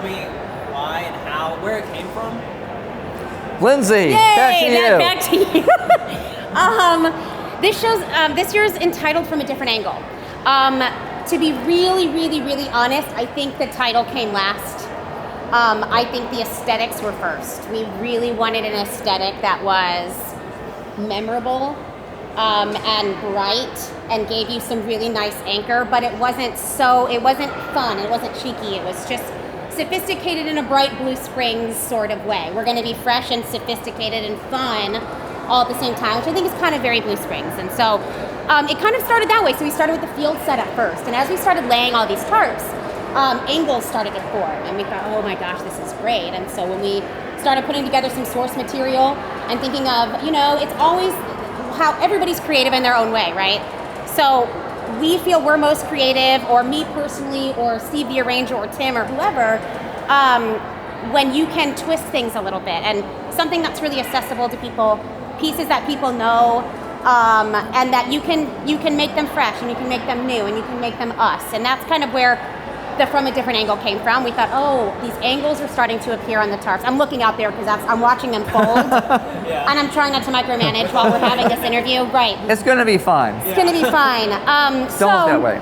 tell me why and how, where it came from? Lindsey, back to you. Back to you. This year's entitled From a Different Angle. To be really, really, really honest, I think the title came last. I think the aesthetics were first. We really wanted an aesthetic that was memorable and bright and gave you some really nice anchor, but it wasn't fun, it wasn't cheeky, it was just sophisticated in a bright Blue Springs sort of way. We're gonna be fresh and sophisticated and fun all at the same time, which I think is kind of very Blue Springs. And so it kind of started that way. So we started with the field setup first. And as we started laying all these tarps, angles started to form. And we thought, oh my gosh, this is great. And so when we started putting together some source material and thinking of, it's always how everybody's creative in their own way, right? So we feel we're most creative, or me personally, or Steve the arranger, or Tim, or whoever, when you can twist things a little bit. And something that's really accessible to people, pieces that people know, and that you can make them fresh, and you can make them new, and you can make them us. And that's kind of where the From a Different Angle came from. We thought, oh, these angles are starting to appear on the tarps. I'm looking out there because I'm watching them fold, and I'm trying not to micromanage while we're having this interview. Right. It's going to be fine. It's going to be fine. Don't look that way.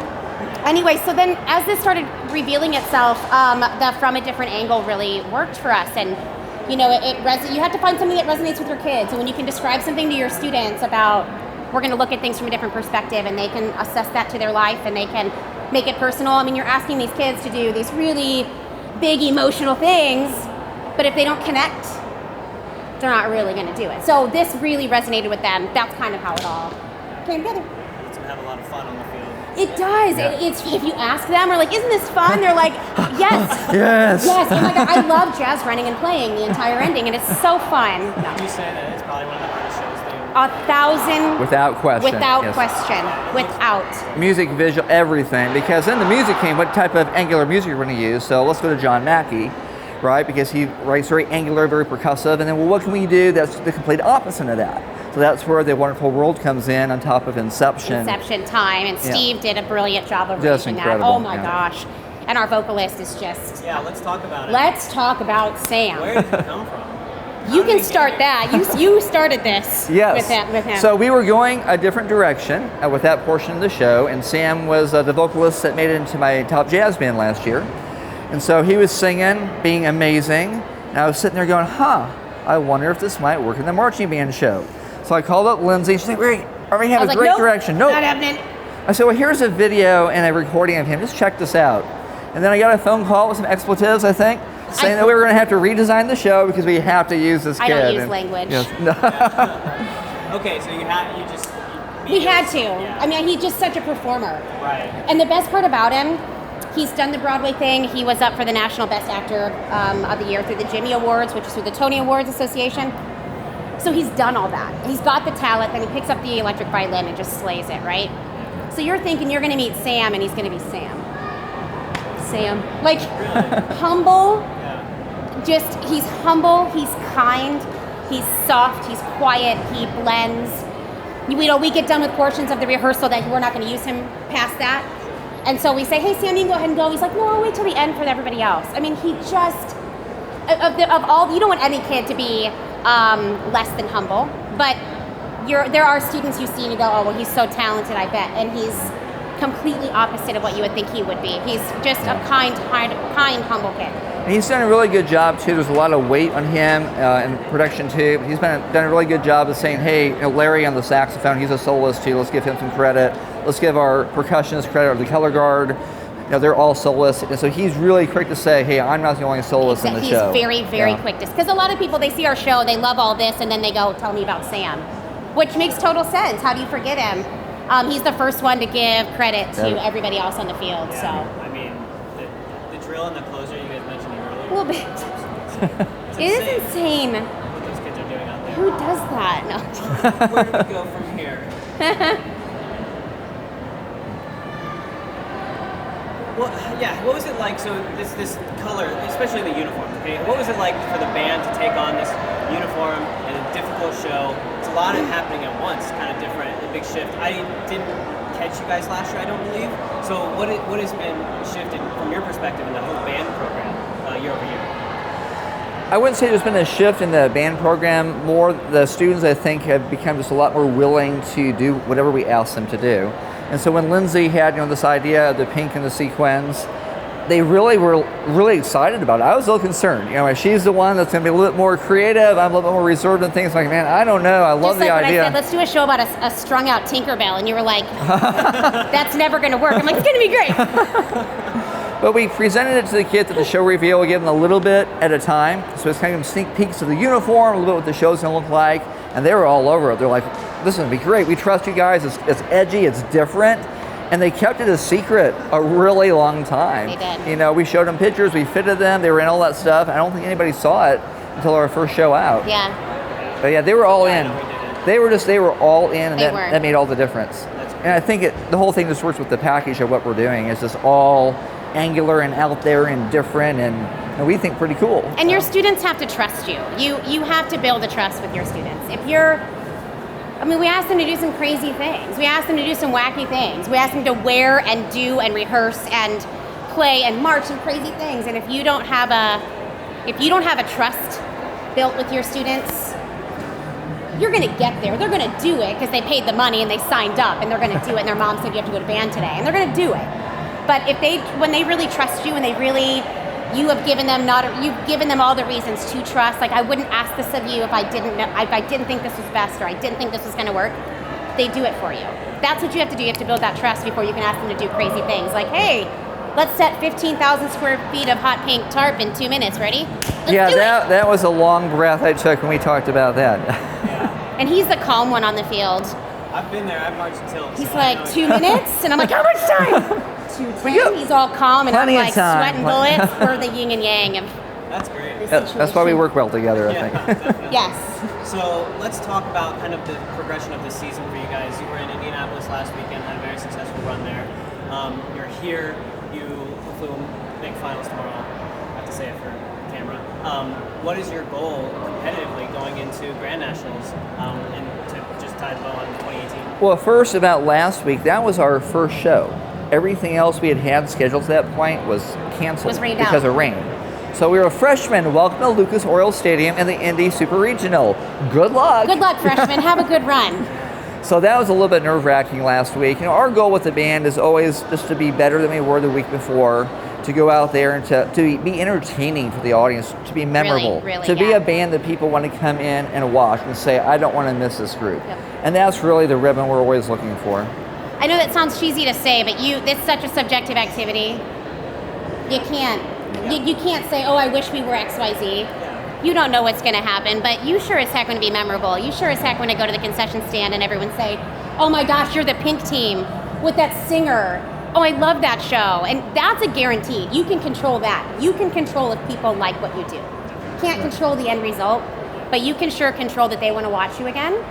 Anyway, so then as this started revealing itself, the From a Different Angle really worked for us. And you have to find something that resonates with your kids. And when you can describe something to your students about, we're going to look at things from a different perspective, and they can assess that to their life, and they can make it personal. I mean, you're asking these kids to do these really big emotional things, but if they don't connect, they're not really going to do it. So this really resonated with them. That's kind of how it all came together. It's going to have a lot of fun on the field. It does. Yeah. It's if you ask them, we're like, isn't this fun? They're like, yes. Yes. Yes. Oh my God, I love jazz running and playing the entire ending, and it's so fun. You say that it's probably one of the hardest shows they 1,000. Without question. Without yes. question. Without. Music, visual, everything. Because then the music came, what type of angular music you're going to use. So let's go to John Mackey, right? Because he writes very angular, very percussive. And then, well, what can we do that's the complete opposite of that? So that's where The Wonderful World comes in on top of Inception. Inception time. And Steve did a brilliant job of Just arranging that. incredible, Oh my gosh. And our vocalist is just... Yeah, let's talk about it. Let's talk about Sam. Where did it come from? You can start that. You started this yes. with him. So we were going a different direction with that portion of the show, and Sam was the vocalist that made it into my top jazz band last year. And so he was singing, being amazing, and I was sitting there going, I wonder if this might work in the marching band show. So I called up Lindsey, and she's like, we already have a great direction. Nope. Not happening. I said, well, here's a video and a recording of him. Just check this out. And then I got a phone call with some expletives, I think, saying that we were going to have to redesign the show because we have to use this kid. I don't use language. Yes. Okay, so We had to. Yeah. I mean, he's just such a performer. Right. And the best part about him, he's done the Broadway thing. He was up for the National Best Actor of the Year through the Jimmy Awards, which is through the Tony Awards Association. So he's done all that. He's got the talent, then he picks up the electric violin and just slays it, right? So you're thinking you're going to meet Sam, and he's going to be Sam. Like, humble. He's humble, he's kind, he's soft, he's quiet, he blends. We get done with portions of the rehearsal that we're not going to use him past that. And so we say, hey, Sam, you can go ahead and go. He's like, no, I'll wait till the end for everybody else. I mean, he just, of all, you don't want any kid to be less than humble, but there are students you see and you go, oh, well, he's so talented, I bet. And he's completely opposite of what you would think he would be. He's just a kind, humble kid. And he's done a really good job too. There's a lot of weight on him in production too. He's done a really good job of saying, hey, Larry on the saxophone, he's a soloist too. Let's give him some credit. Let's give our percussionist credit, or the color guard. They're all soloists. And so he's really quick to say, hey, I'm not the only soloist in the show. He's very, very quick to, because a lot of people, they see our show, they love all this, and then they go, tell me about Sam, which makes total sense. How do you forget him? He's the first one to give credit to everybody else on the field. Yeah. So I mean, the drill and the closer you guys mentioned earlier. A little bit. It is insane. What those kids are doing out there. Who does that? No. Where do we go from here? Well, yeah. What was it like? So this color, especially the uniform. Okay, what was it like for the band to take on this uniform in a difficult show? It's a lot of happening at once, kind of different, a big shift. I didn't catch you guys last year, I don't believe. So what has been shifted from your perspective in the whole band program year over I wouldn't say there's been a shift in the band program. More the students, I think, have become just a lot more willing to do whatever we ask them to do. And so when Lindsey had this idea of the pink and the sequins, they really were really excited about it. I was a little concerned. She's the one that's going to be a little bit more creative. I'm a little bit more reserved and things. Like, man, I don't know. I love the idea. I said, let's do a show about a strung out Tinkerbell, and you were like, that's never going to work. I'm like, it's going to be great. But we presented it to the kids at the show reveal. We gave them a little bit at a time. So it's kind of sneak peeks of the uniform, a little bit what the show's going to look like. And they were all over it. They're like, this is going to be great. We trust you guys. It's edgy. It's different. And they kept it a secret a really long time. They did. We showed them pictures. We fitted them. They were in all that stuff. I don't think anybody saw it until our first show out. Yeah. But yeah, they were all in. They were all in. And that made all the difference. And I think the whole thing just works with the package of what we're doing. It's just all angular and out there and different, and we think pretty cool. And your students have to trust you. You have to build a trust with your students. We ask them to do some crazy things. We ask them to do some wacky things. We ask them to wear and do and rehearse and play and march and crazy things. And if you don't have a trust built with your students, you're going to get there. They're going to do it because they paid the money and they signed up, and they're going to do it. And their mom said you have to go to band today, and they're going to do it. But when they really trust you and you've given them all the reasons to trust. Like, I wouldn't ask this of you if I didn't think this was best, or I didn't think this was going to work. They do it for you. That's what you have to do. You have to build that trust before you can ask them to do crazy things. Like, hey, let's set 15,000 square feet of hot pink tarp in 2 minutes. Ready? That was a long breath I took when we talked about that. Yeah. And he's the calm one on the field. I've been there. I've marched until. He's like 2 minutes, and I'm like, how much time? 2:10. He's all calm, and I'm like sweating bullets for the yin and yang of. That's great. That's why we work well together, I think. Definitely. Yes. So let's talk about kind of the progression of the season for you guys. You were in Indianapolis last weekend, had a very successful run there. You're here. You hopefully will make finals tomorrow. I have to say it for camera. What is your goal competitively going into Grand Nationals and to just tie the bow on 2018? Well, first about last week, that was our first show. Everything else we had scheduled to that point was canceled because of rain. So we were freshmen. Welcome to Lucas Oil Stadium and the Indy Super Regional. Good luck. Good luck, freshmen. Have a good run. So that was a little bit nerve-wracking last week. Our goal with the band is always just to be better than we were the week before, to go out there and to be entertaining for the audience, to be memorable, really, be a band that people want to come in and watch and say, I don't want to miss this group. Yep. And that's really the ribbon we're always looking for. I know that sounds cheesy to say, but it's such a subjective activity. You can't say, oh, I wish we were XYZ. You don't know what's going to happen, but you sure as heck want to be memorable. You sure as heck want to go to the concession stand and everyone say, oh my gosh, you're the pink team with that singer. Oh, I love that show. And that's a guarantee. You can control that. You can control if people like what you do. Can't control the end result, but you can sure control that they want to watch you again.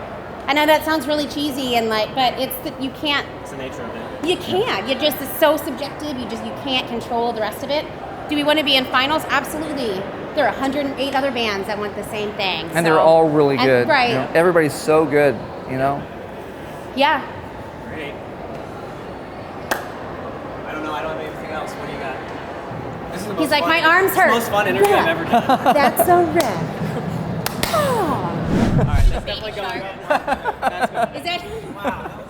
I know that sounds really cheesy but you can't. It's the nature of it. You can't. It's so subjective. You can't control the rest of it. Do we want to be in finals? Absolutely. There are 108 other bands that want the same thing. And they're all really good. Right. Everybody's so good, Yeah. Great. I don't know. I don't have anything else. What do you got? This is the most He's like, fun, my arms hurt. Most fun interview I've ever done. That's so red. All right, that's definitely going. That's good. Is that? Wow.